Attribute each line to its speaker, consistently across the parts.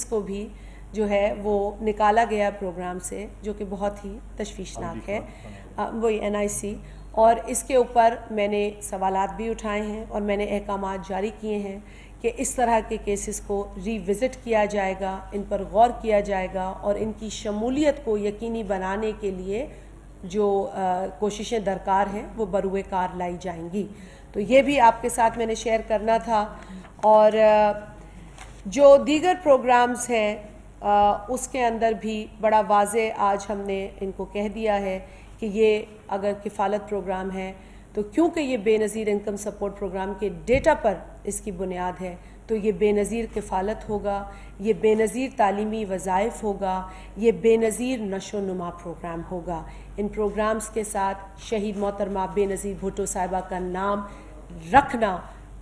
Speaker 1: को भी जो है वो निकाला गया प्रोग्राम से, जो कि बहुत ही तशवीशनाक है, वही NIC। और इसके ऊपर मैंने सवालात भी उठाए हैं और मैंने अहकामात जारी किए हैं कि इस तरह के केसेस को रिविज़िट किया जाएगा, इन पर गौर किया जाएगा और इनकी शमूलियत को यकीनी बनाने के लिए जो कोशिशें दरकार हैं वो बरूए कार लाई जाएंगी। तो ये भी आपके साथ मैंने शेयर करना था। और जो दीगर प्रोग्राम्स हैं उसके अंदर भी बड़ा वाज़े आज हमने इनको कह दिया है कि ये अगर किफ़ालत प्रोग्राम है तो क्योंकि ये बेनज़ीर इनकम सपोर्ट प्रोग्राम के डेटा पर इसकी बुनियाद है तो ये बेनज़ीर किफ़ालत होगा, ये बेनज़ीर तालीमी वज़ाइफ होगा, ये बेनज़ीर नशो नुमा प्रोग्राम होगा। इन प्रोग्राम्स के साथ शहीद मोहतरमा बेनज़ीर भुट्टो साहिबा का नाम रखना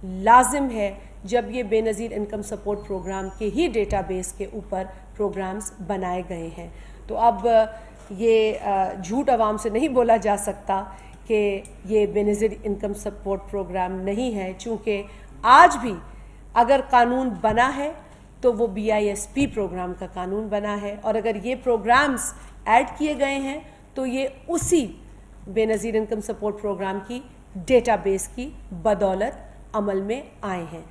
Speaker 1: लाजिम है जब ये बेनज़ीर इनकम सपोर्ट प्रोग्राम के ही डेटाबेस के ऊपर प्रोग्राम्स बनाए गए हैं। तो अब ये झूठ आवाम से नहीं बोला जा सकता कि ये बेनज़ीर इनकम सपोर्ट प्रोग्राम नहीं है, चूँकि आज भी अगर कानून बना है तो वो BISP प्रोग्राम का कानून बना है, और अगर ये प्रोग्राम्स ऐड किए गए हैं तो ये उसी बेनज़ीर इनकम सपोर्ट प्रोग्राम की डेटाबेस की बदौलत अमल में आए हैं।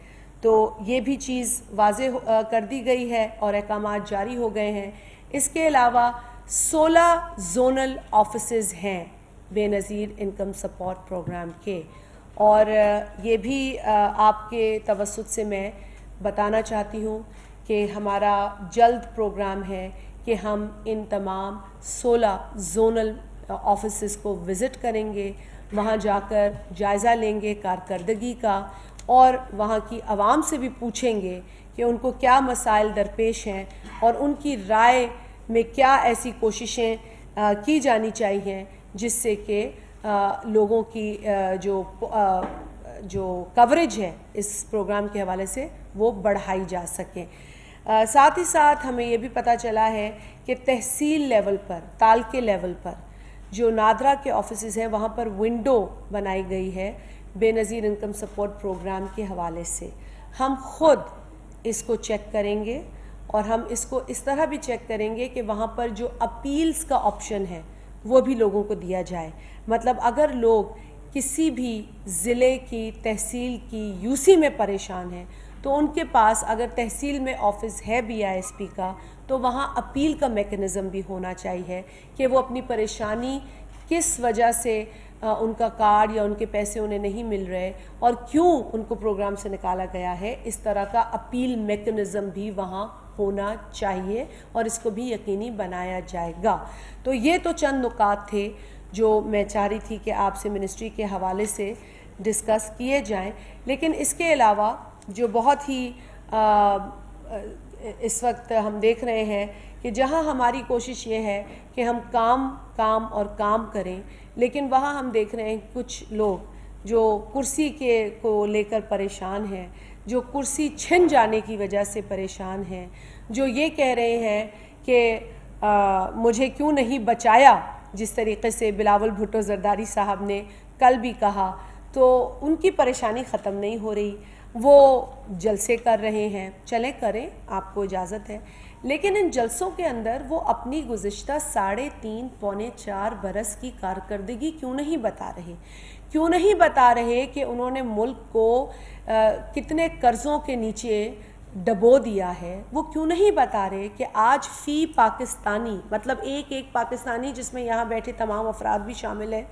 Speaker 1: तो ये भी चीज़ वाज़े कर दी गई है और अहकामात जारी हो गए हैं। इसके अलावा 16 जोनल ऑफिसेज़ हैं बेनज़ीर इनकम सपोर्ट प्रोग्राम के, और ये भी आपके तवस्सुत से मैं बताना चाहती हूँ कि हमारा जल्द प्रोग्राम है कि हम इन तमाम 16 जोनल ऑफिसेज़ को विज़िट करेंगे, वहाँ जाकर जायज़ा लेंगे कारकर्दगी का और वहाँ की आवाम से भी पूछेंगे कि उनको क्या मसाइल दरपेश हैं और उनकी राय में क्या ऐसी कोशिशें की जानी चाहिए जिससे कि लोगों की जो कवरेज है इस प्रोग्राम के हवाले से वो बढ़ाई जा सके। साथ ही साथ हमें ये भी पता चला है कि तहसील लेवल पर, तालके लेवल पर जो नादरा के ऑफिसेस हैं वहाँ पर विंडो बनाई गई है बेनज़ीर इनकम सपोर्ट प्रोग्राम के हवाले से। हम खुद इसको चेक करेंगे और हम इसको इस तरह भी चेक करेंगे कि वहाँ पर जो अपील्स का ऑप्शन है वो भी लोगों को दिया जाए। मतलब अगर लोग किसी भी ज़िले की, तहसील की UC में परेशान हैं तो उनके पास अगर तहसील में ऑफ़िस है BISP का तो वहाँ अपील का मेकनिज़म भी होना चाहिए कि वो अपनी परेशानी किस वजह से उनका कार्ड या उनके पैसे उन्हें नहीं मिल रहे और क्यों उनको प्रोग्राम से निकाला गया है, इस तरह का अपील मेकनिज़म भी वहाँ होना चाहिए और इसको भी यकीनी बनाया जाएगा। तो ये तो चंद नुकात थे जो मैं चाह रही थी कि आपसे मिनिस्ट्री के हवाले से डिस्कस किए जाएं। लेकिन इसके अलावा जो बहुत ही इस वक्त हम देख रहे हैं कि जहां हमारी कोशिश ये है कि हम काम और काम करें, लेकिन वहां हम देख रहे हैं कुछ लोग जो कुर्सी को लेकर परेशान हैं, जो कुर्सी छिन जाने की वजह से परेशान हैं, जो ये कह रहे हैं कि मुझे क्यों नहीं बचाया, जिस तरीक़े से बिलावल भुट्टो ज़रदारी साहब ने कल भी कहा, तो उनकी परेशानी ख़त्म नहीं हो रही। वो जलसे कर रहे हैं, चलें करें, आपको इजाज़त है, लेकिन इन जलसों के अंदर वो अपनी गुज़िश्ता 3.5 पौने 4 बरस की कारकर्दगी क्यों नहीं बता रहे, क्यों नहीं बता रहे कि उन्होंने मुल्क को कितने कर्ज़ों के नीचे डबो दिया है। वो क्यों नहीं बता रहे कि आज फ़ी पाकिस्तानी, मतलब एक पाकिस्तानी जिसमें यहाँ बैठे तमाम अफराद भी शामिल हैं,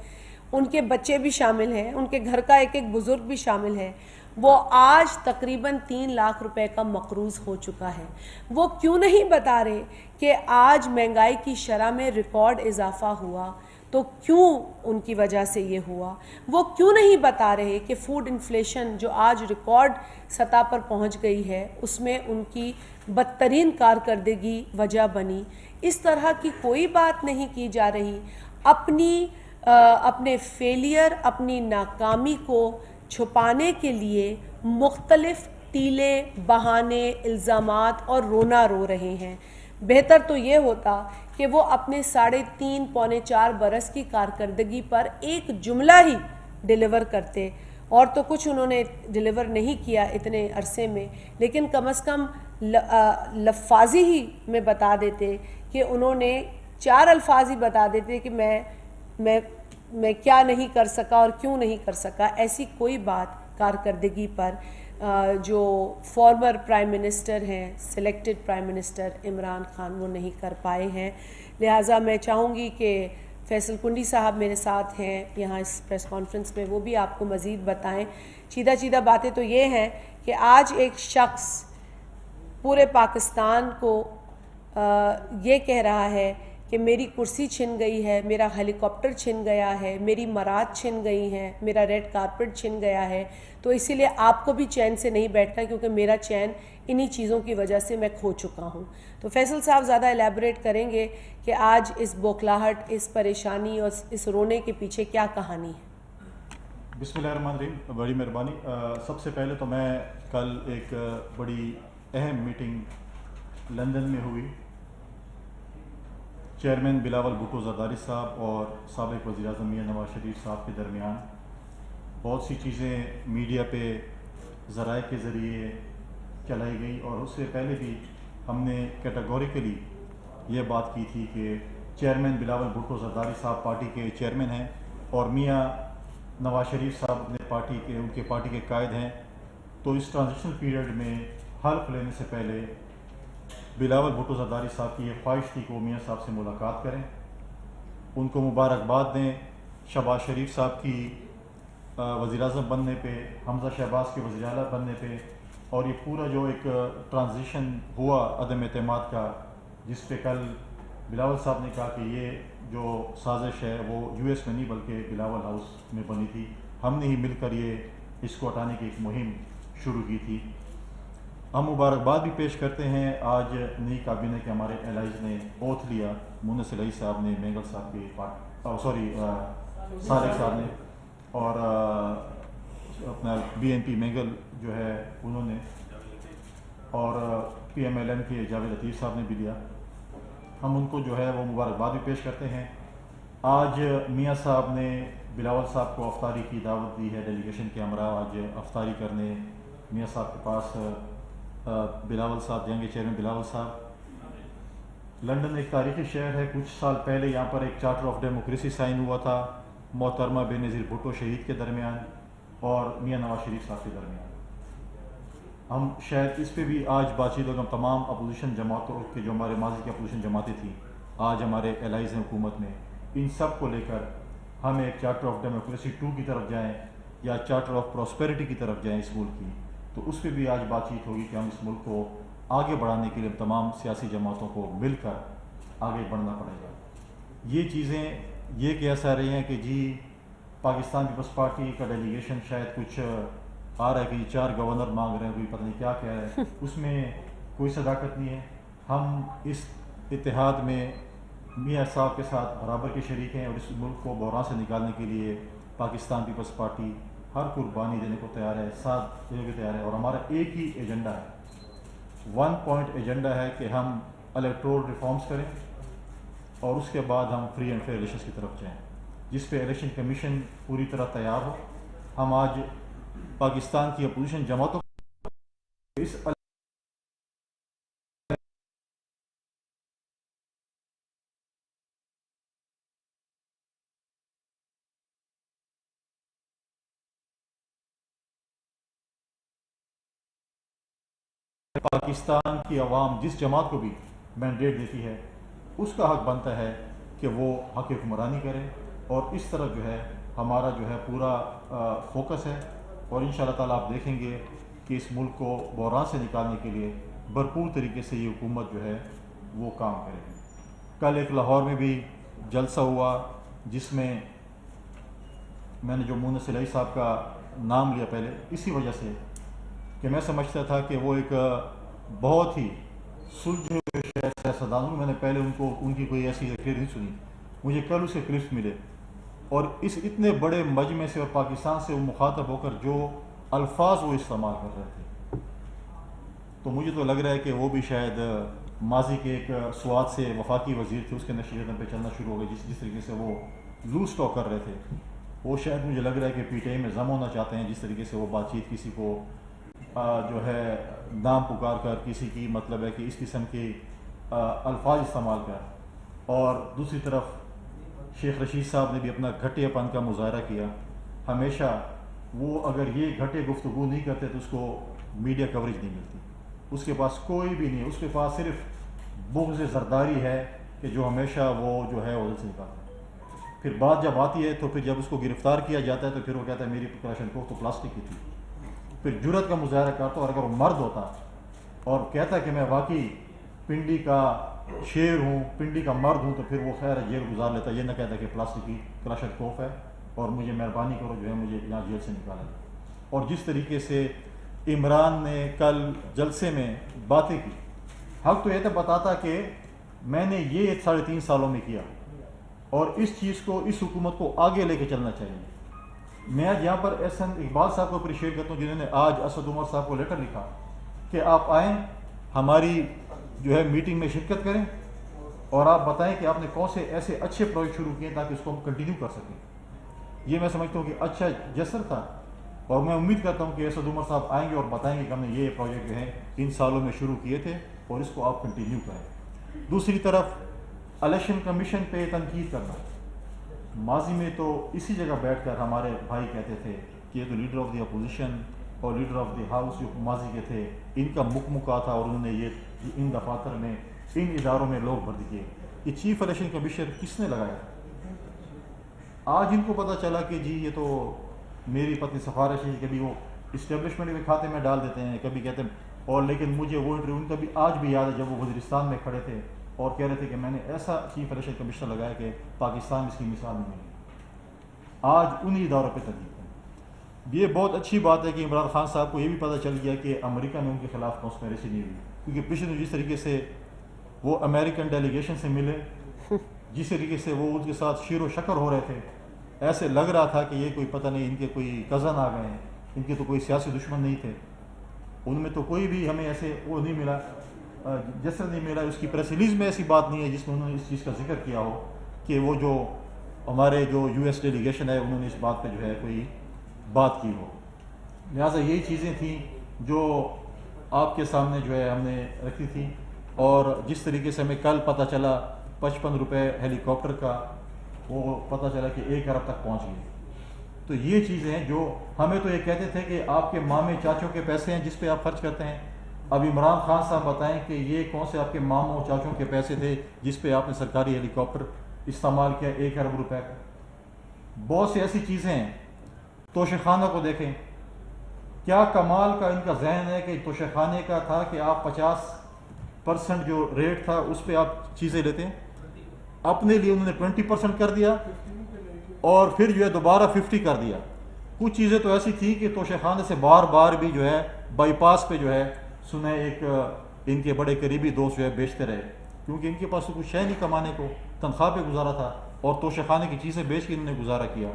Speaker 1: उनके बच्चे भी शामिल हैं, उनके घर का एक बुज़ुर्ग भी शामिल है, वो आज तकरीबन 3 लाख रुपए का मकरूज़ हो चुका है। वो क्यों नहीं बता रहे कि आज महंगाई की शरह में रिकॉर्ड इजाफा हुआ, तो क्यों उनकी वजह से ये हुआ। वो क्यों नहीं बता रहे कि फूड इन्फ्लेशन जो आज रिकॉर्ड सतह पर पहुंच गई है उसमें उनकी बदतरीन कारकर्दगी वजह बनी। इस तरह की कोई बात नहीं की जा रही। अपने फेलियर, अपनी नाकामी को छुपाने के लिए मुख्तलिफ टीले, बहाने, इल्ज़ामात और रोना रो रहे हैं। बेहतर तो ये होता कि वो अपने 3.5 पौने 4 बरस की कारकर्दगी पर एक जुमला ही डिलीवर करते, और तो कुछ उन्होंने डिलीवर नहीं किया इतने अरसे में, लेकिन कम से कम لفاظی ہی میں بتا دیتے کہ انہوں نے 4 الفاظ ہی بتا دیتے کہ میں کیا نہیں کر سکا اور کیوں نہیں کر سکا. ایسی کوئی بات کارکردگی پر جو فارمر پرائم منسٹر ہیں، selected prime minister Imran Khan, وہ نہیں کر پائے ہیں. لہٰذا میں چاہوں گی کہ فیصل کنڈی صاحب میرے ساتھ ہیں یہاں اس پریس کانفرنس میں، وہ بھی آپ کو مزید بتائیں. چیدہ باتیں تو یہ ہیں کہ آج ایک شخص پورے پاکستان کو یہ کہہ رہا ہے کہ میری کرسی چھن گئی ہے، میرا ہیلی کاپٹر چھن گیا ہے، میری مراد چھن گئی ہیں، میرا ریڈ کارپٹ چھن گیا ہے. تو اسی لیے آپ کو بھی چین سے نہیں بیٹھنا، کیونکہ میرا چین انہی چیزوں کی وجہ سے میں کھو چکا ہوں. تو فیصل صاحب زیادہ ایلیبریٹ کریں گے کہ آج اس بوکھلاہٹ، اس پریشانی اور اس رونے کے پیچھے کیا کہانی ہے.
Speaker 2: بسم اللہ الرحمن الرحیم. بڑی مہربانی. سب سے پہلے تو میں کل ایک بڑی اہم میٹنگ لندن میں ہوئی چیئرمین بلاول بھٹو زرداری صاحب اور سابق وزیر اعظم میاں نواز شریف صاحب کے درمیان. بہت سی چیزیں میڈیا پہ ذرائع کے ذریعے چلائی گئی، اور اس سے پہلے بھی ہم نے کیٹاگوریکلی یہ بات کی تھی کہ چیئرمین بلاول بھٹو زرداری صاحب پارٹی کے چیئرمین ہیں اور میاں نواز شریف صاحب ان کے پارٹی کے قائد ہیں. تو اس ٹرانزیشنل پیریڈ میں حلف لینے سے پہلے بلاول بھٹو زرداری صاحب کی یہ خواہش تھی کہ وہ میاں صاحب سے ملاقات کریں، ان کو مبارکباد دیں شہباز شریف صاحب کی وزیر اعظم بننے پہ، حمزہ شہباز کے وزیر اعلیٰ بننے پہ، اور یہ پورا جو ایک ٹرانزیشن ہوا عدم اعتماد کا، جس پہ کل بلاول صاحب نے کہا کہ یہ جو سازش ہے وہ یو ایس میں نہیں بلکہ بلاول ہاؤس میں بنی تھی، ہم نے ہی مل کر اس کو ہٹانے کی ایک مہم شروع کی تھی. ہم مبارکباد بھی پیش کرتے ہیں. آج نئی کابینہ کے ہمارے الائز نے اوتھ لیا، مونس الہی صاحب نے، مینگل صاحب کے صادق صاحب نے، اور اپنا بی این پی مینگل جو ہے انہوں نے، اور پی ایم ایل این کے جاوید لطیف صاحب نے بھی لیا. ہم ان کو جو ہے وہ مبارکباد بھی پیش کرتے ہیں. آج میاں صاحب نے بلاول صاحب کو افطاری کی دعوت دی ہے، ڈیلیگیشن کے ہمراہ آج افطاری کرنے میاں صاحب کے پاس بلاول صاحب جائیں گے، چیئرمین بلاول صاحب. لندن ایک تاریخی شہر ہے. کچھ سال پہلے یہاں پر ایک چارٹر آف ڈیموکریسی سائن ہوا تھا محترمہ بے نظیر بھٹو شہید کے درمیان اور میاں نواز شریف صاحب کے درمیان. ہم شاید اس پہ بھی آج بات چیت ہوگا. تمام اپوزیشن جماعتوں کے، جو ہمارے ماضی کی اپوزیشن جماعتیں تھیں، آج ہمارے الائز ہیں حکومت میں، ان سب کو لے کر ہم ایک چارٹر آف ڈیموکریسی 2 کی طرف جائیں یا چارٹر آف پراسپیرٹی کی طرف جائیں اس ملک کی. تو اس پہ بھی آج بات چیت ہوگی کہ ہم اس ملک کو آگے بڑھانے کے لیے تمام سیاسی جماعتوں کو مل کر آگے بڑھنا پڑے گا. یہ چیزیں یہ کہہ سہ رہی ہیں کہ جی پاکستان پیپلز پارٹی کا ڈیلیگیشن شاید کچھ آ رہا ہے کہ 4 گورنر مانگ رہے ہیں، کوئی پتہ نہیں کیا کہہ رہا ہے. اس میں کوئی صداقت نہیں ہے. ہم اس اتحاد میں میاں صاحب کے ساتھ برابر کے شریک ہیں، اور اس ملک کو بحران سے نکالنے کے لیے پاکستان پیپلز پارٹی ہر قربانی دینے کو تیار ہے، ساتھ دینے کو تیار ہے. اور ہمارا ایک ہی ایجنڈا ہے، 1 پوائنٹ ایجنڈا ہے کہ ہم الیکٹورل ریفارمز کریں اور اس کے بعد ہم فری اینڈ فیئر الیکشنز کی طرف جائیں، جس پہ الیکشن کمیشن پوری طرح تیار ہو. ہم آج پاکستان کی اپوزیشن جماعتوں اس پاکستان کی عوام جس جماعت کو بھی مینڈیٹ دیتی ہے اس کا حق بنتا ہے کہ وہ حق حکمرانی کرے، اور اس طرح جو ہے ہمارا جو ہے پورا فوکس ہے. اور انشاءاللہ تعالیٰ آپ دیکھیں گے کہ اس ملک کو بحران سے نکالنے کے لیے بھرپور طریقے سے یہ حکومت جو ہے وہ کام کرے گی. کل ایک لاہور میں بھی جلسہ ہوا جس میں میں نے جو مونس الہی صاحب کا نام لیا پہلے اسی وجہ سے کہ میں سمجھتا تھا کہ وہ ایک بہت ہی سلجھے ہوئے سیاستدان ہوں. میں نے پہلے ان کی کوئی ایسی تقریر نہیں سنی. مجھے کل اس کے کلپس ملے، اور اس اتنے بڑے مجمع سے اور پاکستان سے وہ مخاطب ہو کر جو الفاظ وہ استعمال کر رہے تھے، تو مجھے تو لگ رہا ہے کہ وہ بھی شاید ماضی کے ایک سوات سے وفاقی وزیر تھے، اس کے نقش قدم پہ چلنا شروع ہو گئے. جس طریقے سے وہ لوز ٹاک کر رہے تھے، وہ شاید مجھے لگ رہا ہے کہ پی ٹی آئی میں ضم ہونا چاہتے ہیں. جس طریقے سے وہ بات چیت کسی کو جو ہے نام پکار کر کسی کی مطلب ہے کہ اس قسم کے الفاظ استعمال کر، اور دوسری طرف شیخ رشید صاحب نے بھی اپنا گھٹیا پن کا مظاہرہ کیا. ہمیشہ وہ اگر یہ گھٹے گفتگو نہیں کرتے تو اس کو میڈیا کوریج نہیں ملتی. اس کے پاس کوئی بھی نہیں، اس کے پاس صرف بغض زرداری ہے کہ جو ہمیشہ وہ جو ہے عہدے سے نکالتا ہے. پھر بات جب آتی ہے تو پھر جب اس کو گرفتار کیا جاتا ہے تو پھر وہ کہتا ہے میری کلاشنکوف تو پلاسٹک کی تھی. پھر جرأت کا مظاہرہ کرتا، اور اگر وہ مرد ہوتا اور کہتا کہ میں واقعی پنڈی کا شیر ہوں، پنڈی کا مرد ہوں، تو پھر وہ خیر جیل گزار لیتا. یہ نہ کہتا کہ پلاسٹک کی کلاشنکوف ہے اور مجھے مہربانی کرو جو ہے مجھے یہاں جیل سے نکالا. اور جس طریقے سے عمران نے کل جلسے میں باتیں کی، حق تو یہ تو بتاتا کہ میں نے یہ 3.5 سالوں میں کیا، اور اس چیز کو، اس حکومت کو آگے لے کے چلنا چاہیے. میں آج یہاں پر احسن اقبال صاحب کو اپریشیٹ کرتا ہوں جنہوں نے آج اسد عمر صاحب کو لیٹر لکھا کہ آپ آئیں، ہماری جو ہے میٹنگ میں شرکت کریں، اور آپ بتائیں کہ آپ نے کون سے ایسے اچھے پروجیکٹ شروع کیے تاکہ اس کو ہم کنٹینیو کر سکیں. یہ میں سمجھتا ہوں کہ اچھا جسر تھا، اور میں امید کرتا ہوں کہ اسد عمر صاحب آئیں گے اور بتائیں گے کہ ہم نے یہ پروجیکٹ جو ہیں ان سالوں میں شروع کیے تھے اور اس کو آپ کنٹینیو کریں. دوسری طرف الیکشن کمیشن پہ تنقید کرنا، ماضی میں تو اسی جگہ بیٹھ کر ہمارے بھائی کہتے تھے کہ یہ تو لیڈر آف دی اپوزیشن اور لیڈر آف دی ہاؤس جو ماضی کے تھے ان کا مکمکا تھا، اور انہوں نے یہ ان دفاتر میں، ان اداروں میں لوگ بھرتی کیے. یہ چیف الیکشن کمیشنر کس نے لگایا؟ آج ان کو پتہ چلا کہ جی یہ تو میری پتنی سفارش ہے. کبھی وہ اسٹیبلشمنٹ کے کھاتے میں ڈال دیتے ہیں، کبھی کہتے ہیں. اور لیکن مجھے وہ انٹرویو ان کا بھی آج بھی یاد ہے جب وہ وزیرستان میں کھڑے تھے اور کہہ رہے تھے کہ میں نے ایسا چیف الیکشن کمشنر لگایا کہ پاکستان میں اس کی مثال نہیں ملی. آج انہی اداروں پہ تنقید ہے. یہ بہت اچھی بات ہے کہ عمران خان صاحب کو یہ بھی پتہ چل گیا کہ امریکہ میں ان کے خلاف کانسپیریسی نہیں ہوئی، کیونکہ پچھلے دن جس طریقے سے وہ امریکن ڈیلیگیشن سے ملے، جس طریقے سے وہ ان کے ساتھ شیر و شکر ہو رہے تھے، ایسے لگ رہا تھا کہ یہ کوئی پتہ نہیں ان کے کوئی کزن آ گئے ہیں، ان کے تو کوئی سیاسی دشمن نہیں تھے. ان میں تو کوئی بھی ہمیں ایسے وہ نہیں ملا، جسر نہیں ملا. اس کی پریس ریلیز میں ایسی بات نہیں ہے جس میں انہوں نے اس چیز کا ذکر کیا ہو کہ وہ جو ہمارے جو یو ایس ڈیلیگیشن ہے انہوں نے اس بات پہ جو ہے کوئی بات کی ہو. لہٰذا یہی چیزیں تھیں جو آپ کے سامنے جو ہے ہم نے رکھی تھیں. اور جس طریقے سے ہمیں کل پتہ چلا 55 روپے ہیلی کاپٹر کا، وہ پتہ چلا کہ 1 ارب تک پہنچ گئی. تو یہ چیزیں ہیں جو ہمیں تو یہ کہتے تھے کہ آپ کے مامے چاچوں کے پیسے ہیں جس پہ آپ خرچ کرتے ہیں. اب عمران خان صاحب بتائیں کہ یہ کون سے آپ کے ماموں چاچوں کے پیسے تھے جس پہ آپ نے سرکاری ہیلی کاپٹر استعمال کیا 1 ارب روپے کا. بہت سی ایسی چیزیں ہیں. توشہ خانہ کو دیکھیں، کیا کمال کا ان کا ذہن ہے کہ توشہ خانے کا تھا کہ آپ 50% جو ریٹ تھا اس پہ آپ چیزیں لیتے ہیں، اپنے لیے انہوں نے 20% کر دیا اور پھر جو ہے دوبارہ 50 کر دیا. کچھ چیزیں تو ایسی تھیں کہ توشہ خانے سے بار بار بھی جو ہے بائی پاس پہ جو ہے سنیں ایک ان کے بڑے قریبی دوست جو ہے بیچتے رہے، کیونکہ ان کے پاس تو کچھ ہے نہیں کمانے کو، تنخواہ پہ گزارا تھا اور توشہ خانے کی چیزیں بیچ کے انہوں نے گزارا کیا.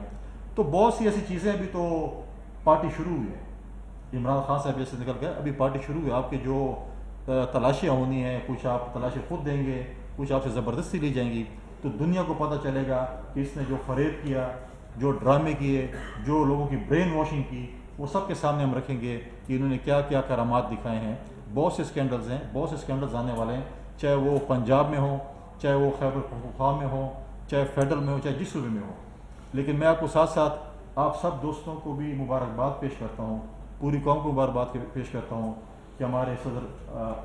Speaker 2: تو بہت سی ایسی چیزیں ابھی تو پارٹی شروع ہوئی ہے. عمران خان صاحب جیسے نکل گئے، ابھی پارٹی شروع ہوئی. آپ کے جو تلاشیاں ہونی ہیں، کچھ آپ تلاشی خود دیں گے، کچھ آپ سے زبردستی لی جائیں گی، تو دنیا کو پتہ چلے گا کہ اس نے جو فریب کیا، جو ڈرامے کیے، جو لوگوں کی برین واشنگ کی، وہ سب کے سامنے ہم رکھیں گے کہ انہوں نے کیا کیا کرامات دکھائے ہیں. بہت سے اسکینڈلز ہیں، بہت سے اسکینڈلز آنے والے ہیں، چاہے وہ پنجاب میں ہوں، چاہے وہ خیبر پختونخوا میں ہوں، چاہے فیڈرل میں ہو، چاہے جس صوبے میں ہو. لیکن میں آپ کو ساتھ ساتھ آپ سب دوستوں کو بھی مبارکباد پیش کرتا ہوں، پوری قوم کو مبارکباد پیش کرتا ہوں کہ ہمارے صدر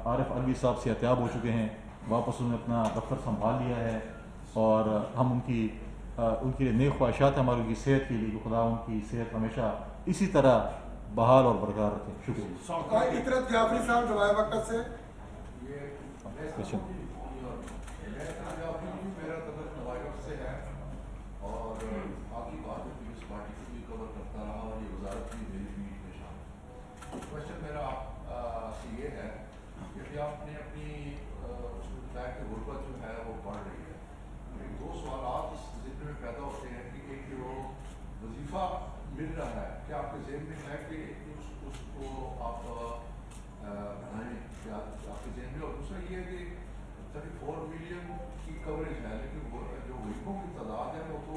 Speaker 2: عارف علوی صاحب صحتیاب ہو چکے ہیں، واپس انہوں نے اپنا دفتر سنبھال لیا ہے، اور ہم ان کی نیک خواہشات ہیں ہماری ان کی صحت کے لیے، کہ خدا ان کی صحت ہمیشہ اسی طرح بحال اور برقرار رکھے. شکریہ.
Speaker 3: اطرت جعفری صاحب روائے وقت سے.
Speaker 4: میرا تعلق نوائب سے ہے اور آپ کی بات پیپلز پارٹی کو بھی کور کرتا رہا اور یہ وزارت بھی میری میٹ میں شامل. کوشچن میرا آپ سے یہ ہے کہ آپ نے اپنی اس میں بتایا کہ غربت جو ہے وہ بڑھ رہی ہے. دو سوالات اس ذکر میں پیدا ہوتے ہیں کہ ایک جو وظیفہ مل رہا ہے، کیا آپ کے ذہن میں ہے کہ اس کو آپ بڑھائیں، کیا آپ کے ذہن میں؟ اور دوسرا یہ ہے کہ 34 ملین کی کوریج ہے، لیکن جو وظیفوں کی تعداد ہے وہ تو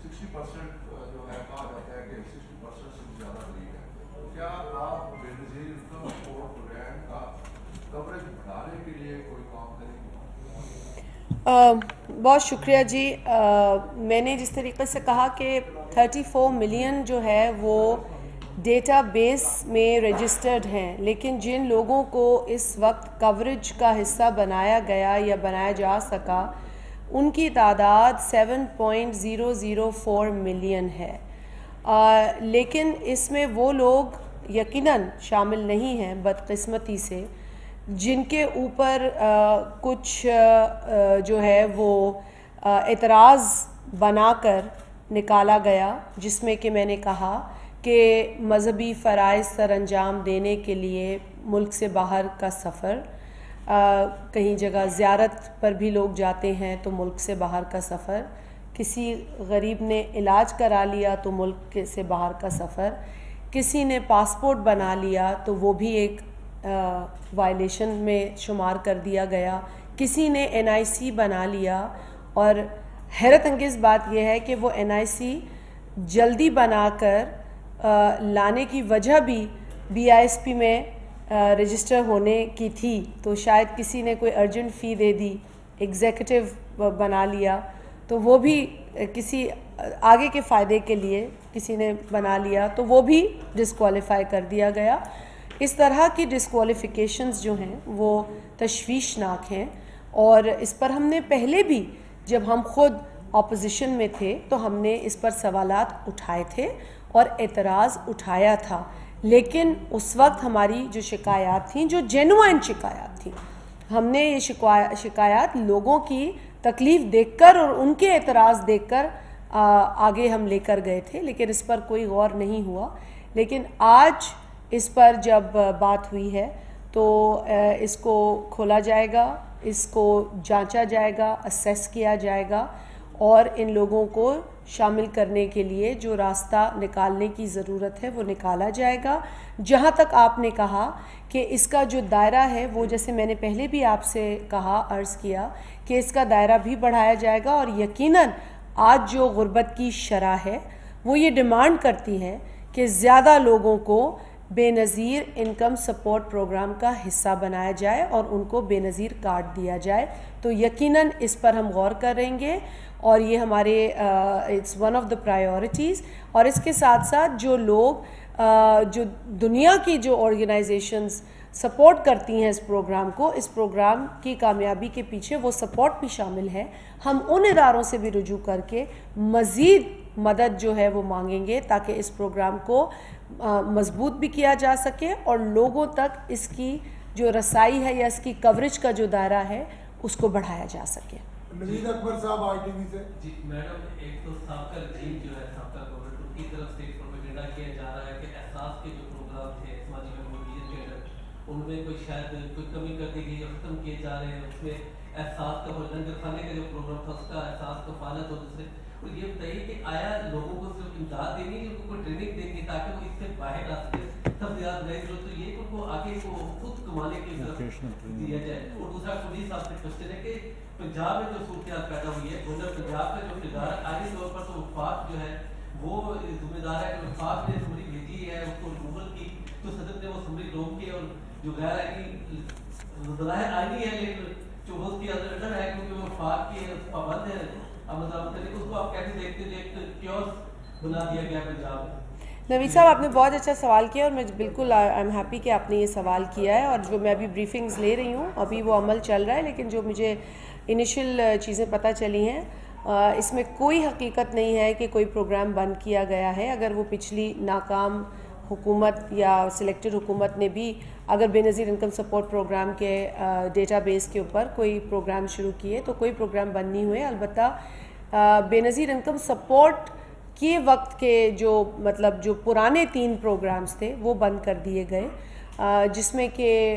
Speaker 4: 60% جو ہے کہا جاتا ہے کہ 60% سے زیادہ غریب ہے. क्या आप बेनज़ीर इनकम सपोर्ट प्रोग्राम का कवरेज बढ़ाने के लिए कोई काम करेंगे?
Speaker 1: बहुत शुक्रिया जी। मैंने जिस तरीके से कहा कि 34 मिलियन जो है वो डेटा बेस में रजिस्टर्ड हैं, लेकिन जिन लोगों को इस वक्त कवरेज का हिस्सा बनाया गया या बनाया जा सका उनकी तादाद 7.004 मिलियन है। लेकिन इसमें वो लोग यकीनन शामिल नहीं हैं बदकिस्मती से जिनके ऊपर कुछ जो है वो एतराज़ बनाकर निकाला गया, जिसमें कि मैंने कहा कि मज़हबी फ़राइज़ सर अंजाम देने के लिए मुल्क से बाहर का सफ़र, कहीं जगह ज़ियारत पर भी लोग जाते हैं तो मुल्क से बाहर का सफ़र, किसी गरीब ने इलाज करा लिया तो मुल्क से बाहर का सफ़र, किसी ने पासपोर्ट बना लिया तो वो भी एक वायलेशन में शुमार कर दिया गया, किसी ने NIC बना लिया। और हैरत अंगेज़ बात यह है कि वो NIC जल्दी बनाकर लाने की वजह भी BISP में रजिस्टर होने की थी, तो शायद किसी ने कोई अर्जेंट फ़ी दे दी, एग्जीक्यूटिव बना लिया, तो वो भी किसी आगे के फ़ायदे के लिए किसी ने बना लिया तो वो भी डिस्क्वालीफाई कर दिया गया। इस तरह की डिस्क्वालिफिकेशंस जो हैं वो तशवीशनाक हैं, और इस पर हमने पहले भी जब हम ख़ुद ऑपोजिशन में थे तो हमने इस पर सवालात उठाए थे और एतराज़ उठाया था, लेकिन उस वक्त हमारी जो शिकायत थी, जो जेन्युइन शिकायत थी, हमने ये शिकायत लोगों की तकलीफ़ देखकर और उनके एतराज़ देखकर आगे हम लेकर गए थे, लेकिन इस पर कोई गौर नहीं हुआ। लेकिन आज इस पर जब बात हुई है तो इसको खोला जाएगा, इसको जांचा जाएगा, असेस किया जाएगा और इन लोगों को शामिल करने के लिए जो रास्ता निकालने की ज़रूरत है वो निकाला जाएगा। जहाँ तक आपने कहा कि इसका जो दायरा है वो, जैसे मैंने पहले भी आपसे कहा, अर्ज़ किया कि इसका दायरा भी बढ़ाया जाएगा, और यकीनन आज जो गुर्बत की शरह है वो ये डिमांड करती है कि ज़्यादा लोगों को बेनज़ीर इनकम सपोर्ट प्रोग्राम का हिस्सा बनाया जाए और उनको बेनज़ीर कार्ड दिया जाए। तो यकीनन इस पर हम गौर करेंगे और ये हमारे it's one of the priorities. और इसके साथ साथ जो लोग जो दुनिया की जो ऑर्गेनाइजेशंस सपोर्ट करती हैं इस प्रोग्राम को, इस प्रोग्राम की कामयाबी के पीछे वो सपोर्ट भी शामिल है। हम उन इदारों से भी रुजू करके मज़ीद मदद जो है वो मांगेंगे ताकि इस प्रोग्राम को मजबूत भी किया जा सके और लोगों तक इसकी जो रसाई है या इसकी कवरेज का जो दायरा है उसको बढ़ाया जा सके।
Speaker 3: नवीद अकबर साहब ITV से।
Speaker 5: जी मैडम, एक तो साबका रजीम जो है, साबका गवर्नमेंट, उनकी तरफ से प्रोपेगेंडा किया जा रहा है कि एहसास के जो प्रोग्राम थे समाजी महबूबियत के अंदर उनमें कोई शायद कोई कमी कर दी गई या ख़त्म किए जा रहे हैं। उसमें एहसास का वो लंगर खाने का जो प्रोग्राम था उसका एहसास का फालत हो। दूसरे और ये बताइए कि आया लोगों को सिर्फ इमदाद देनी है, उनको ट्रेनिंग देनी ताकि वो इससे बाहर आ सके, सब ज़्यादा नहीं तो ये उनको आगे को खुद कमाने की तरफ दिया जाए। और दूसरा पुलिस साहब से क्वेश्चन है कि पंजाब में जो सूरत पैदा हुई है, गवर्नर पंजाब का जो किरदार आगे तौर पर तो वफाक जो है वो जिम्मेदार है कि वफाक ने असम्बली भेजी है उसको रिमूवल की, तो सदन ने वो असम्बली रोक के, और जो गैर आईनी है लेकिन जो उसके अंदर है क्योंकि वो वफाक के पाबंद है, उसको आप कैसे देखते हैं? एक क्योस बना दिया गया पंजाब में।
Speaker 1: नवीद साहब, आपने बहुत अच्छा सवाल किया और मैं बिल्कुल आई एम हैप्पी कि आपने ये सवाल किया है। और जो मैं अभी ब्रीफिंग्स ले रही हूँ अभी वो अमल चल रहा है, लेकिन जो मुझे इनिशियल चीज़ें पता चली हैं इसमें कोई हकीकत नहीं है कि कोई प्रोग्राम बंद किया गया है। अगर वो पिछली नाकाम हुकूमत या सिलेक्टेड हुकूमत ने भी अगर बेनज़ीर इनकम सपोर्ट प्रोग्राम के डेटाबेस के ऊपर कोई प्रोग्राम शुरू किए तो कोई प्रोग्राम बंद नहीं हुए। अलबत्ता बेनज़ीर इनकम सपोर्ट के वक्त के जो मतलब जो पुराने 3 प्रोग्राम्स थे वो बंद कर दिए गए, जिसमें कि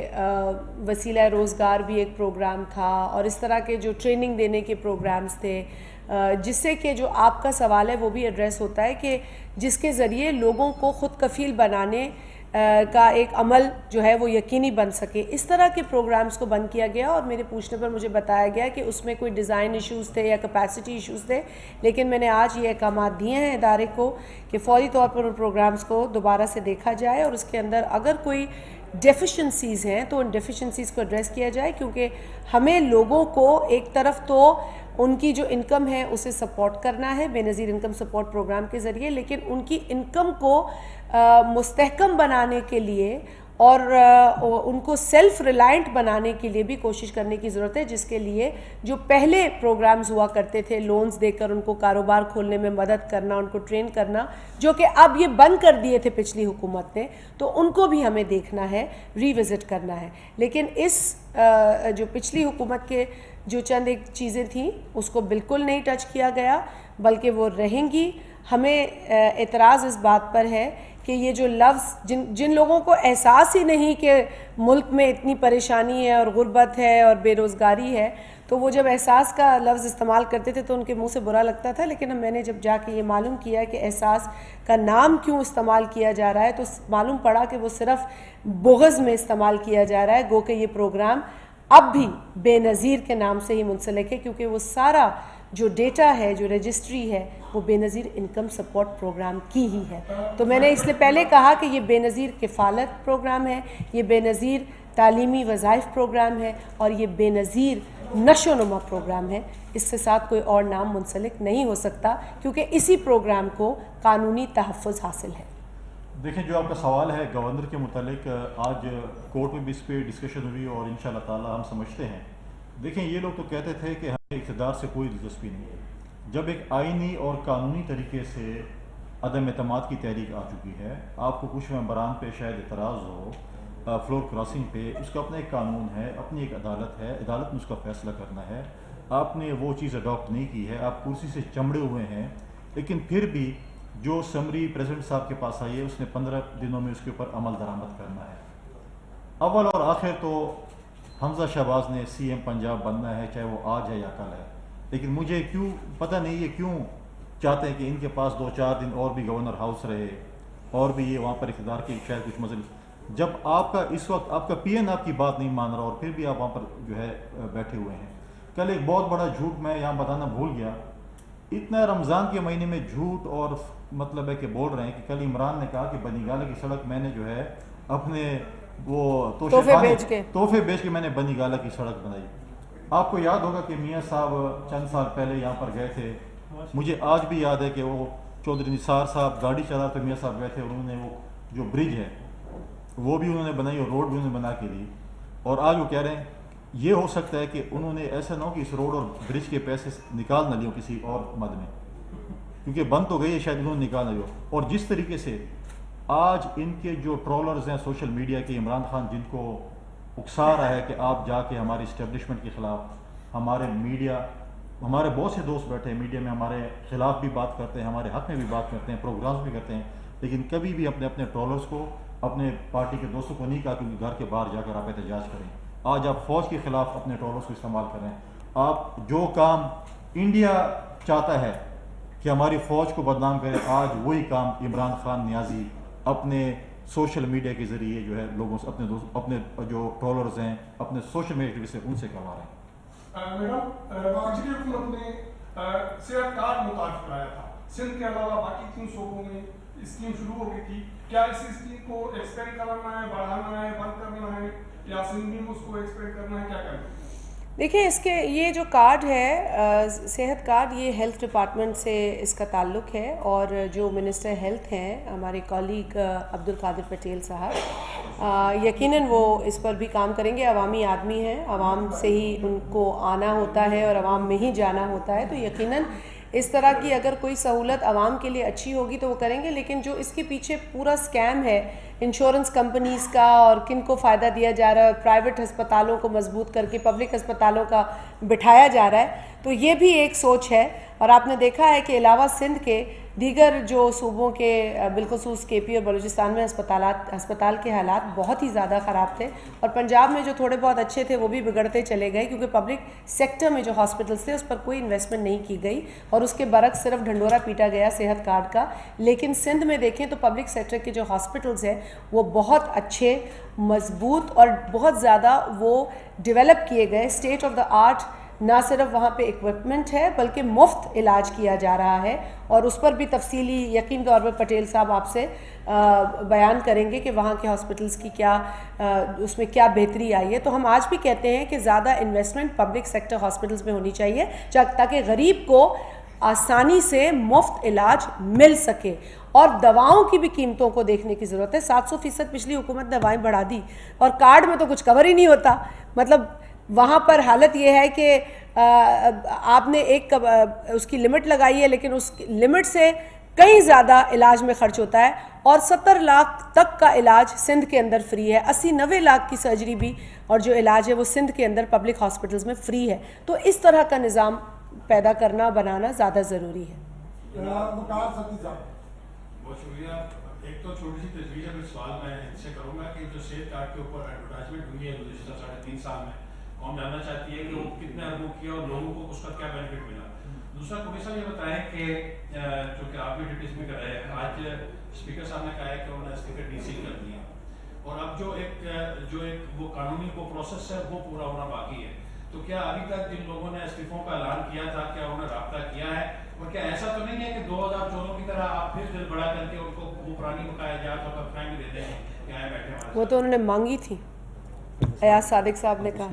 Speaker 1: वसीला रोज़गार भी एक प्रोग्राम था और इस तरह के जो ट्रेनिंग देने के प्रोग्राम्स थे, जिससे कि जो आपका सवाल है वो भी एड्रेस होता है कि जिसके ज़रिए लोगों को ख़ुद कफ़ील बनाने का एक अमल जो है वो यकीनी बन सके, इस तरह के प्रोग्राम्स को बंद किया गया। और मेरे पूछने पर मुझे बताया गया कि उसमें कोई डिज़ाइन इश्यूज़ थे या कैपेसिटी इश्यूज़ थे, लेकिन मैंने आज ये अहकाम दिए हैं इदारे को कि फौरी तौर पर उन प्रोग्राम्स को दोबारा से देखा जाए और उसके अंदर अगर कोई डेफिशिएंसीज़ हैं तो उन डेफिशिएंसीज़ को एड्रेस किया जाए, क्योंकि हमें लोगों को एक तरफ तो उनकी जो इनकम है उसे सपोर्ट करना है बेनज़ीर इनकम सपोर्ट प्रोग्राम के ज़रिए, लेकिन उनकी इनकम को मुस्तहकम बनाने के लिए और उनको सेल्फ रिलायंट बनाने के लिए भी कोशिश करने की ज़रूरत है, जिसके लिए जो पहले प्रोग्राम्स हुआ करते थे, लोन्स देकर उनको कारोबार खोलने में मदद करना, उनको ट्रेन करना, जो कि अब ये बंद कर दिए थे पिछली हुकूमत ने, तो उनको भी हमें देखना है, रिविज़िट करना है। लेकिन इस जो पिछली हुकूमत के जो चंद एक चीज़ें थीं उसको बिल्कुल नहीं टच किया गया, बल्कि वो रहेंगी। हमें एतराज़ इस बात पर है कि ये जो लफ्ज़ जिन लोगों को एहसास ही नहीं कि मुल्क में इतनी परेशानी है और गुर्बत है और बेरोज़गारी है, तो वो जब एहसास का लफ्ज़ इस्तेमाल करते थे तो उनके मुंह से बुरा लगता था। लेकिन मैंने जब जाके ये मालूम किया कि एहसास का नाम क्यों इस्तेमाल किया जा रहा है, तो मालूम पड़ा कि वो सिर्फ़ बुग़्ज़ में इस्तेमाल किया जा रहा है, गो कि ये प्रोग्राम अब भी बेनज़ीर के नाम से ही मुंसलिक है, क्योंकि वो सारा जो डेटा है, जो रजिस्ट्री है, वो बेनज़ीर इनकम सपोर्ट प्रोग्राम की ही है। तो मैंने इसलिए पहले कहा कि ये बेनज़ीर किफ़ालत प्रोग्राम है, ये बेनज़ीर तालीमी वज़ाइफ प्रोग्राम है और ये बेनज़ीर नशोनुमा प्रोग्राम है। इससे साथ कोई और नाम मुंसलिक नहीं हो सकता, क्योंकि इसी प्रोग्राम को कानूनी तहफ़्फ़ुज़ हासिल है।
Speaker 2: देखें, जो आपका सवाल है गवर्नर के मुतालिक, आज कोर्ट में भी इस पर डिस्कशन हुई और इंशाअल्लाह ताला हम समझते हैं। देखें, ये लोग तो कहते थे कि हमें इक़्तिदार से कोई दिलचस्पी नहीं है। जब एक आइनी और कानूनी तरीके से अदम एतमाद की तहरीक आ चुकी है, आपको कुछ मेंबरान पे शायद एतराज़ हो फ्लोर क्रॉसिंग पे, उसका अपना एक कानून है, अपनी एक अदालत है, अदालत में उसका फ़ैसला करना है। आपने वो चीज़ अडॉप्ट नहीं की है, आप कुर्सी से चमड़े हुए हैं। लेकिन फिर भी जो समरी प्रेसिडेंट साहब के पास आई है, उसने 15 दिनों में उसके ऊपर अमल दरामद करना है। अव्वल और आखिर तो हमजा शहबाज ने CM पंजाब बनना है, चाहे वो आज है या कल है। लेकिन मुझे क्यों पता नहीं है क्यों चाहते हैं कि इनके पास 2-4 दिन और भी गवर्नर हाउस रहे और भी ये वहाँ पर इक़्तिदार की शायद कुछ मसले, जब आपका इस वक्त आपका PN आपकी बात नहीं मान रहा और फिर भी आप वहाँ पर जो है बैठे हुए हैं। कल एक बहुत बड़ा झूठ मैं यहाँ बताना भूल गया, इतना रमज़ान के महीने में झूठ और मतलब है कि बोल रहे हैं कि कल इमरान ने कहा कि बनीगाला की सड़क मैंने जो है अपने वो तोहफे बेच के मैंने बनीगाला की सड़क बनाई। आपको याद होगा कि मियाँ साहब चंद साल पहले यहाँ पर गए थे, मुझे आज भी याद है कि वो चौधरी निसार साहब गाड़ी चला तो मियाँ साहब गए थे, उन्होंने वो जो ब्रिज है वो भी उन्होंने बनाई और रोड भी उन्होंने बना के दी। और आज वो कह रहे हैं ये हो सकता है कि उन्होंने ऐसा ना हो कि इस रोड और ब्रिज के पैसे निकाल ना लियो किसी और मद में, क्योंकि बंद तो गई है, शायद उन्होंने निकाल ना लियो। और जिस तरीके से आज इनके जो ट्रोलर्स हैं सोशल मीडिया के, इमरान खान जिनको उकसा रहा है कि आप जाके हमारी इस्टेब्लिशमेंट के ख़िलाफ़, हमारे मीडिया, हमारे बहुत से दोस्त बैठे हैं मीडिया में, हमारे ख़िलाफ़ भी बात करते हैं, हमारे हक़ में भी बात करते हैं, प्रोग्राम्स भी करते हैं, लेकिन कभी भी अपने अपने ट्रोलर्स को, अपने पार्टी के दोस्तों को नहीं कहा कि घर के बाहर जाकर आप एहतजाज करें। आज आप फ़ौज के ख़िलाफ़ अपने ट्रोलर्स को इस्तेमाल करें। आप जो काम इंडिया चाहता है कि हमारी फ़ौज को बदनाम करें, आज वही काम इमरान खान नियाज़ी अपने सोशल मीडिया के ज़रिए जो है लोगों से, अपने दोस्त, अपने जो ट्रोलर्स हैं, अपने सोशल मीडिया एक्टिविस्ट से उनसे करवा रहे हैं।
Speaker 6: मैडम, पिछली हुकूमत ने सेहत कार्ड मुताबिक कराया था, सिंध के अलावा बाकी 3 सूबों में स्कीम शुरू हो गई थी। क्या इस स्कीम को एक्सपेंड करना है, बढ़ाना है, बंद करना है, या सिंध में उसको एक्सपेंड करना है, क्या करना है?
Speaker 1: देखिए, इसके ये जो कार्ड है सेहत कार्ड, ये हेल्थ डिपार्टमेंट से इसका ताल्लुक़ है और जो मिनिस्टर हेल्थ हैं हमारे कॉलीग अब्दुल कादिर पटेल साहब, यकीनन वो इस पर भी काम करेंगे। अवामी आदमी हैं, अवाम से ही उनको आना होता है और अवाम में ही जाना होता है, तो यकीनन इस तरह की अगर कोई सहूलत आवाम के लिए अच्छी होगी तो वो करेंगे। लेकिन जो इसके पीछे पूरा स्कैम है इंश्योरेंस कंपनीज़ का और किन को फ़ायदा दिया जा रहा है और प्राइवेट अस्पतालों को मजबूत करके पब्लिक अस्पतालों का बिठाया जा रहा है, तो ये भी एक सोच है। और आपने देखा है कि अलावा सिंध के دیگر جو صوبوں کے بالخصوص کے پی اور بلوچستان میں ہسپتال کے حالات بہت ہی زیادہ خراب تھے، اور پنجاب میں جو تھوڑے بہت اچھے تھے وہ بھی بگڑتے چلے گئے، کیونکہ پبلک سیکٹر میں جو ہاسپٹلس تھے اس پر کوئی انویسٹمنٹ نہیں کی گئی، اور اس کے برعکس صرف ڈھنڈورا پیٹا گیا صحت کارڈ کا۔ لیکن سندھ میں دیکھیں تو پبلک سیکٹر کے جو ہاسپٹلس ہیں وہ بہت اچھے، مضبوط اور بہت زیادہ وہ ڈیولپ کیے گئے، اسٹیٹ آف دا آرٹ۔ نہ صرف وہاں پہ ایکوپمنٹ ہے بلکہ مفت علاج کیا جا رہا ہے، اور اس پر بھی تفصیلی یقین طور پر پٹیل صاحب آپ سے بیان کریں گے کہ وہاں کے ہاسپٹلس کی کیا اس میں کیا بہتری آئی ہے۔ تو ہم آج بھی کہتے ہیں کہ زیادہ انویسٹمنٹ پبلک سیکٹر ہاسپٹلس میں ہونی چاہیے تاکہ غریب کو آسانی سے مفت علاج مل سکے، اور دواؤں کی بھی قیمتوں کو دیکھنے کی ضرورت ہے۔ 700% پچھلی حکومت نے دوائیں بڑھا دی، اور کارڈ میں تو کچھ کور ہی نہیں ہوتا۔ مطلب وہاں پر حالت یہ ہے کہ آپ نے ایک اس کی لمٹ لگائی ہے، لیکن اس لمٹ سے کئی زیادہ علاج میں خرچ ہوتا ہے، اور 70 لاکھ تک کا علاج سندھ کے اندر فری ہے، 80-90 لاکھ کی سرجری بھی اور جو علاج ہے وہ سندھ کے اندر پبلک ہاسپٹلز میں فری ہے۔ تو اس طرح کا نظام پیدا کرنا بنانا زیادہ ضروری ہے۔
Speaker 7: بہت شکریہ۔ ایک تو چھوٹی سی تجویز ہے، سوال میں ان سے کروں گا کہ جو صحت کارڈ کے اوپر ایڈورٹائزمنٹ ہوئی ہے گزشتہ 3.5 سال میں، قوم جاننا چاہتی ہے کہ وہ کتنے اربوں کیا اور لوگوں کو اس کا کیا بینیفٹ ملا۔ دوسرا کبھی صاحب یہ بتائیں کہ جو کہ آپ بھی ڈپٹیز میں کر رہے ہیں، آج اسپیکر صاحب نے کہا ہے کہ انہوں نے استعفے ڈی سی کر دیا، اور اب جو ایک وہ قانونی کو پروسیس ہے وہ پورا ہونا باقی ہے، تو کیا ابھی تک جن لوگوں نے استعفوں کا اعلان کیا تھا کیا انہوں نے رابطہ کیا ہے، اور کیا ایسا تو نہیں ہے کہ 2014 کی طرح آپ پھر دل بڑا کر کے ان کو وہ پرانی بقایا جات اور تنخواہیں بھی دیتے ہیں کہ آئے بیٹھے ہمارے؟
Speaker 1: وہ تو انہوں نے مانگی تھی، ایاز صادق صاحب نے کہا۔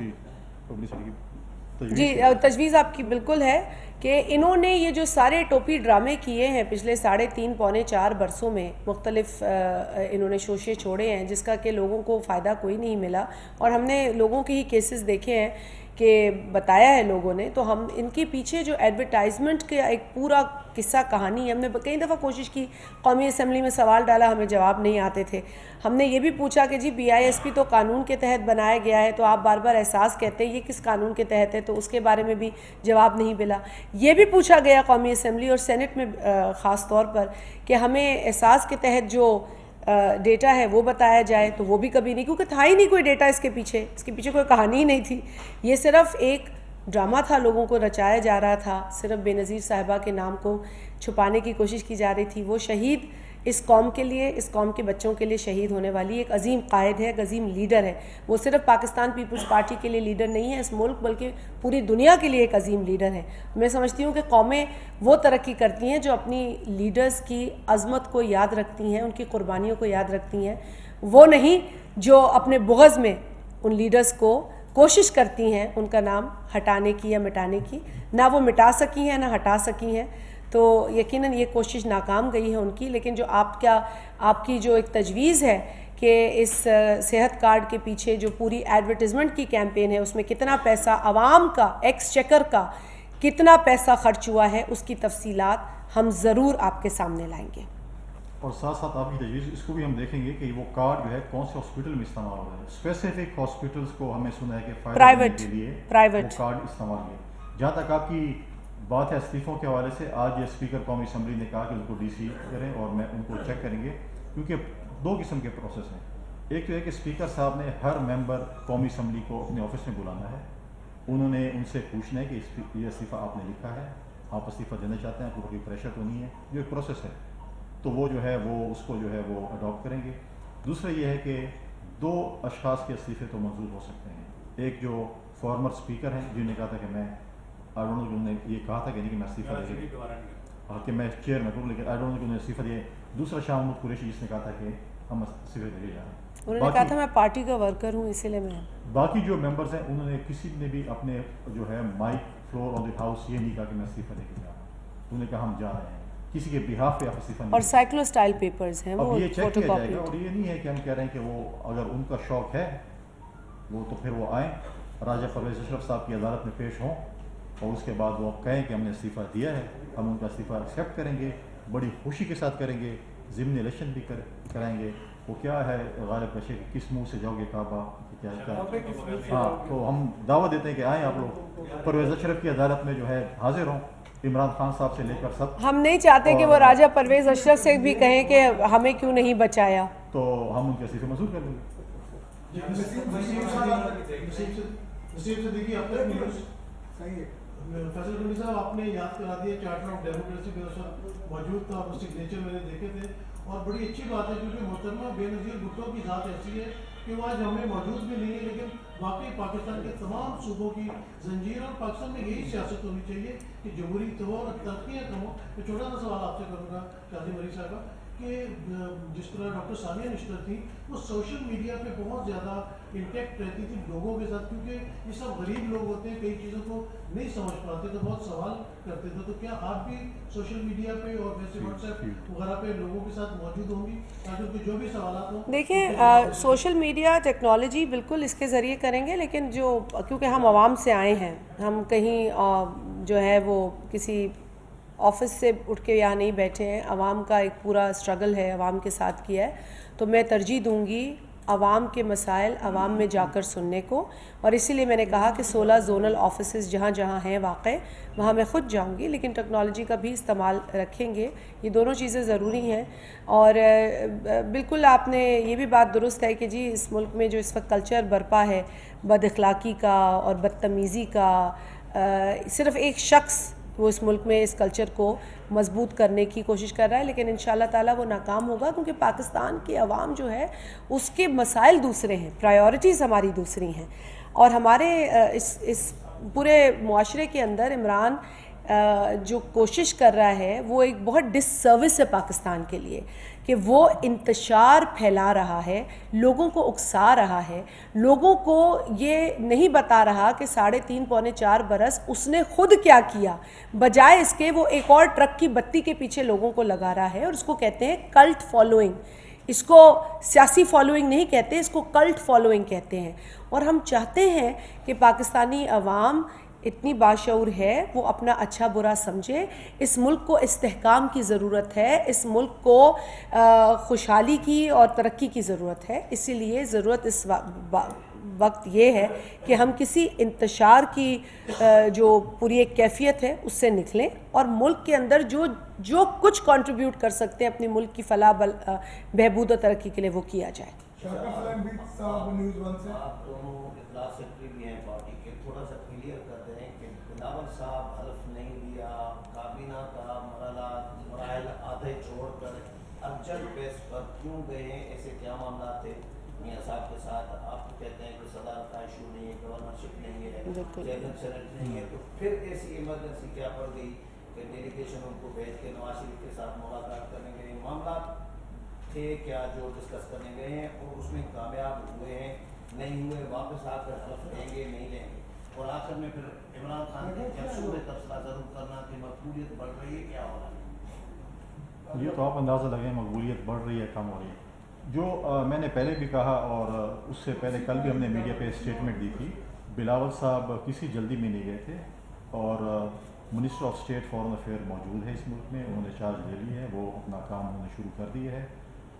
Speaker 1: جی تجویز آپ کی بالکل ہے کہ انہوں نے یہ جو سارے ٹوپی ڈرامے کیے ہیں پچھلے 3.5-4 برسوں میں، مختلف انہوں نے شوشے چھوڑے ہیں جس کا کہ لوگوں کو فائدہ کوئی نہیں ملا، اور ہم نے لوگوں کے ہی کیسز دیکھے ہیں کہ بتایا ہے لوگوں نے، تو ہم ان کے پیچھے جو ایڈورٹائزمنٹ کے ایک پورا قصہ کہانی ہے، ہم نے کئی دفعہ کوشش کی، قومی اسمبلی میں سوال ڈالا، ہمیں جواب نہیں آتے تھے۔ ہم نے یہ بھی پوچھا کہ جی BISP تو قانون کے تحت بنایا گیا ہے، تو آپ بار بار احساس کہتے ہیں یہ کس قانون کے تحت ہے، تو اس کے بارے میں بھی جواب نہیں ملا۔ یہ بھی پوچھا گیا قومی اسمبلی اور سینٹ میں خاص طور پر کہ ہمیں احساس کے تحت جو ڈیٹا ہے وہ بتایا جائے، تو وہ بھی کبھی نہیں، کیونکہ تھا ہی نہیں کوئی ڈیٹا اس کے پیچھے کوئی کہانی ہی نہیں تھی۔ یہ صرف ایک ڈرامہ تھا، لوگوں کو رچایا جا رہا تھا، صرف بے نظیر صاحبہ کے نام کو چھپانے کی کوشش کی جا رہی تھی۔ وہ شہید اس قوم کے لیے، اس قوم کے بچوں کے لیے شہید ہونے والی ایک عظیم قائد ہے، ایک عظیم لیڈر ہے۔ وہ صرف پاکستان پیپلز پارٹی کے لیے لیڈر نہیں ہے اس ملک، بلکہ پوری دنیا کے لیے ایک عظیم لیڈر ہے۔ میں سمجھتی ہوں کہ قومیں وہ ترقی کرتی ہیں جو اپنی لیڈرز کی عظمت کو یاد رکھتی ہیں، ان کی قربانیوں کو یاد رکھتی ہیں، وہ نہیں جو اپنے بغض میں ان لیڈرز کو کوشش کرتی ہیں ان کا نام ہٹانے کی یا مٹانے کی۔ نہ وہ مٹا سکی ہیں نہ ہٹا سکی ہیں، تو یقیناً یہ کوشش ناکام گئی ہے ان کی۔ لیکن جو آپ کی جو ایک تجویز ہے کہ اس صحت کارڈ کے پیچھے جو پوری ایڈورٹیزمنٹ کی کیمپین ہے، اس میں کتنا پیسہ عوام کا، ایکس چیکر کا کتنا پیسہ خرچ ہوا ہے، اس کی تفصیلات ہم ضرور آپ کے سامنے لائیں گے۔
Speaker 2: اور ساتھ ساتھ آپ کی تجویز اس کو بھی ہم دیکھیں گے کہ وہ کارڈ جو ہے کون سے ہاسپٹل میں استعمال ہو رہا ہے۔ اسپیسیفک ہاسپٹلس کو ہمیں سنا ہے کہ فائدہ دینے کے لیے وہ کارڈ استعمال کیا۔ جہاں تک آپ کی بات ہے استعفوں کے حوالے سے، آج اسپیکر قومی اسمبلی نے کہا کہ ان کو ڈی سی کریں اور میں ان کو چیک کریں گے، کیونکہ 2 قسم کے پروسیس ہیں۔ ایک تو ہے کہ اسپیکر صاحب نے ہر ممبر قومی اسمبلی کو اپنے آفس میں بلانا ہے، انہوں نے ان سے پوچھنا ہے کہ یہ استعفیٰ آپ نے لکھا ہے، آپ استعفیٰ دینا چاہتے ہیں، آپ کو کوئی پریشر تو نہیں ہے، جو ایک پروسیس ہے، تو وہ جو ہے وہ اس کو جو ہے وہ اڈاپٹ کریں گے۔ دوسرا یہ ہے کہ 2 اشخاص کے استعفے تو منظور ہو سکتے ہیں، ایک جو فارمر اسپیکر ہیں جنہوں نے کہا تھا کہ میں انہوں نے یہ کہا تھا کہ نہیں کہ میں استعفیٰ دے دوں کہ میں چیئر میں کروں، لیکن انہوں نے استعفیٰ دیا۔ دوسرا شاہ محمود قریشی جس نے کہا تھا کہ ہم استعفے دے جا رہے ہیں،
Speaker 1: انہوں نے کہا تھا میں پارٹی کا ورکر ہوں اسی لیے میں۔ باقی
Speaker 2: جو ممبرز ہیں انہوں نے کسی نے بھی اپنے جو ہے mic floor on the house یہ نہیں کہا کہ میں استعفیٰ دے کے جا رہا ہوں، انہوں نے کہا ہم جا رہے ہیں، کسی کے بہاف پہ آپ استعفیٰ نہیں۔
Speaker 1: اور سائیکلو سٹائل پیپرز ہیں،
Speaker 2: اب یہ چیک کیا جائے گا، اور یہ نہیں ہے کہ ہم کہہ رہے ہیں کہ وہ اگر ان کا شوق ہے وہ تو پھر وہ آئیں، راجہ پرویز اشرف صاحب کی عدالت میں پیش ہوں، اور اس کے بعد وہ کہیں کہ ہم نے استعفیٰ دیا ہے، ہم ان کا استعفیٰ ایکسیپٹ کریں گے، بڑی خوشی کے ساتھ کریں گے، ضمن الیکشن بھی کرائیں گے۔ وہ کیا ہے غالب بشیر کس منہ سے جاؤ گے کعبہ، کیا ہاں، تو ہم دعوت دیتے ہیں کہ آئیں آپ لوگ پرویز اشرف کی عدالت میں جو ہے حاضر ہوں، इमरान खान साहब से लेकर सब,
Speaker 1: हम नहीं चाहते कि वो राजा परवेज अशरफ से भी कहें कि हमें क्यों नहीं बचाया।
Speaker 2: तो हम उनके इस्तीफे मंजूर कर लेंगे।
Speaker 8: नसीब सिद्दीकी अब तक न्यूज़
Speaker 3: सही है।
Speaker 8: फैसल गनी साहब आपने याद करा दिया चार्टर ऑफ डेमोक्रेसी पे उस वक्त मौजूद था, और सिग्नेचर मैंने देखे थे, और बड़ी अच्छी बात है क्योंकि मोहतरमा बेनज़ीर भुट्टो की ज़ात ऐसी है कि वो आज हमें मौजूद भी नहीं है, लेकिन वाकई पाकिस्तान के तमाम सूबों की जंजीर, और पाकिस्तान में यही सियासत होनी चाहिए कि जमहूरी तो और तरक्कियाँ कम हो। मैं छोटा सा सवाल आपसे करूँगा काज़ी मरी साहब कि जिस तरह डॉक्टर सानिया निश्तर थी, वो सोशल मीडिया पे बहुत ज़्यादा इंटैक्ट रहती थी लोगों के साथ, क्योंकि ये सब गरीब लोग होते हैं, कई चीज़ों को नहीं समझ पाते, तो बहुत सवाल करते थे। तो क्या आप भी सोशल मीडिया पे और वैसे व्हाट्सएप वगैरह पे लोगों के साथ मौजूद होंगी ताकि उनके जो भी सवाल हों?
Speaker 1: देखिए, सोशल मीडिया टेक्नोलॉजी बिल्कुल इसके ज़रिए करेंगे, लेकिन जो क्योंकि हम आवाम से आए हैं, हम कहीं जो है वो किसी ऑफिस से उठ के यहाँ नहीं बैठे हैं, आवाम का एक पूरा स्ट्रगल है, आवाम के साथ किया है, तो मैं तरजीह दूंगी आवाम के मसाइल आवाम में जाकर सुनने को, और इसीलिए मैंने कहा कि 16 जोनल ऑफिसेस जहाँ जहाँ हैं वाक़ई वहाँ मैं ख़ुद जाऊँगी, लेकिन टेक्नोलॉजी का भी इस्तेमाल रखेंगे। ये दोनों चीज़ें ज़रूरी हैं। और बिल्कुल आपने ये भी बात दुरुस्त है कि जी इस मुल्क में जो इस वक्त कल्चर बरपा है बदअखलाक़ी का और बदतमीज़ी का, सिर्फ़ एक शख्स वो इस मुल्क में इस कल्चर को मजबूत करने की कोशिश कर रहा है, लेकिन इंशाअल्लाह ताला वो नाकाम होगा, क्योंकि पाकिस्तान की आवाम जो है उसके मसाइल दूसरे हैं, प्रायोरिटीज़ हमारी दूसरी हैं। और हमारे इस पूरे मुआशरे के अंदर इमरान जो कोशिश कर रहा है वो एक बहुत डिससर्विस है पाकिस्तान के लिए, कि वो इंतशार फैला रहा है, लोगों को उकसा रहा है, लोगों को ये नहीं बता रहा कि 3.5 पौने 4 बरस उसने खुद क्या किया, बजाय इसके वो एक और ट्रक की बत्ती के पीछे लोगों को लगा रहा है, और इसको कहते हैं कल्ट फॉलोइंग। इसको सियासी फॉलोइंग नहीं कहते, इसको कल्ट फॉलोइंग कहते हैं। और हम चाहते हैं कि पाकिस्तानी अवाम इतनी बाशऊर है, वो अपना अच्छा बुरा समझे। इस मुल्क को इस्तेहकाम की ज़रूरत है, इस मुल्क को खुशहाली की और तरक्की की ज़रूरत है। इसीलिए ज़रूरत इस वक्त ये है कि हम किसी इंतशार की जो पूरी एक कैफियत है उससे निकलें, और मुल्क के अंदर जो कुछ कंट्रीब्यूट कर सकते हैं अपनी मुल्क की फलाह बहबूद और तरक्की के लिए वो किया जाए।
Speaker 3: न्यूज़ 1 से
Speaker 9: आप दोनों इजलास सेक्रेटरी भी हैं पार्टी के, थोड़ा सा क्लियर कर दें कि बिलावल साहब हल्फ नहीं लिया, काबीना का मराहल आधे छोड़कर अर्जेंट बेस पर क्यों गए, ऐसे क्या मामला थे मियाँ साहब के साथ? आप कहते हैं कि सदारत का इशू नहीं है, गवर्नरशिप नहीं है, चेयरमैन सेनेट नहीं है, तो फिर ऐसी इमरजेंसी क्या पड़ गई कि डेलीगेशन उनको भेज के नवाज शरीफ के साथ मुलाकात करने के लिए? मामला थे क्या जो डिस्कस करने गए हैं और उसमें कामयाब हुए हैं, नहीं हुए, वापस आकर हल्फ लेंगे नहीं लेंगे? और आखिर में फिर इमरान खान के सूबे तबसरा जरूर करना कि मकबूलियत बढ़ रही है, क्या हो रहा है?
Speaker 2: ये तो आप अंदाज़ा लगाएं मकबूलियत बढ़ रही है कम हो रही है। जो मैंने पहले भी कहा और उससे पहले कल भी हमने मीडिया पे स्टेटमेंट दी थी, बिलावल साहब किसी जल्दी में नहीं गए थे, और minister of state foreign affair मौजूद है इस मुल्क में, उन्होंने चार्ज ले ली है, वो अपना काम उन्होंने शुरू कर दिया है।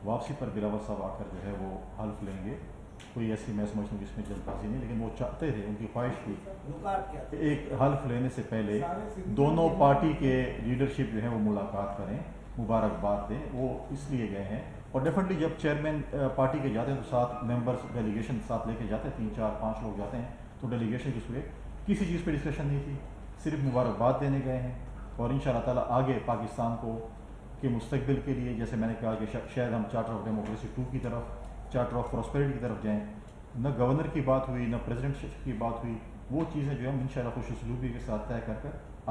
Speaker 2: वापसी पर बिलावल साहब आकर जो है वो हल्फ लेंगे, कोई ऐसी मैं समझता हूँ इसमें जल्दबाजी नहीं, लेकिन वो चाहते थे, उनकी ख्वाहिश थी एक हल्फ लेने से पहले दोनों पार्टी के लीडरशिप जो है वो मुलाकात करें, मुबारकबाद दें। वो इसलिए गए हैं, और डेफिनेटली जब चेयरमैन पार्टी के जाते हैं तो 7 मेंबर्स डेलीगेशन साथ लेके जाते हैं, 3, 4, 5 लोग जाते हैं, तो डेलीगेशन के उसमें किसी चीज़ पे डिस्कशन नहीं थी, सिर्फ मुबारकबाद देने गए हैं। और इंशाअल्लाह ताला आगे पाकिस्तान को के मुस्तकबिल के लिए, जैसे मैंने कहा कि शायद हम चार्टर ऑफ डेमोक्रेसी 2 की तरफ, चार्टर ऑफ प्रॉस्पेरिटी की तरफ जाएँ। न गवर्नर की बात हुई, न प्रेसिडेंटशिप की बात हुई, वो चीज़ें जो हम इंशाअल्लाह खुश उसलूबी के साथ तय कर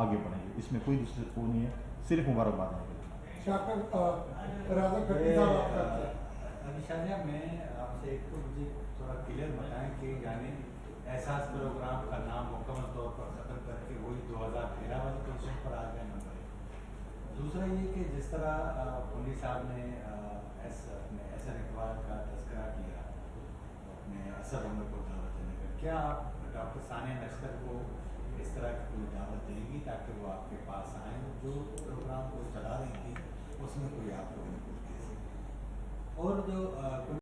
Speaker 2: आगे बढ़ेंगे, इसमें कोई दूसरी वो नहीं है, सिर्फ मुबारकबाद है।
Speaker 10: शादिया मैं आपसे एक तो मुझे थोड़ा क्लियर बताएं कि यानी एहसास प्रोग्राम का नाम मुकम्मल तौर पर ख़त्म करके वही 2013 वाली पोजीशन पर आ गया नंबर 1। दूसरा ये कि जिस तरह पुलिस साहब ने अपने एसर इकबाल का तस्करा किया अपने असद उमर को दावत देने का, क्या आप डॉक्टर सानिया निश्तर को इस तरह की कोई दावत देंगी ताकि वो आपके पास आएँ? जो प्रोग्राम को चला रही थी उसमें कोई आप लोगों ने कुछ दे सके। और जो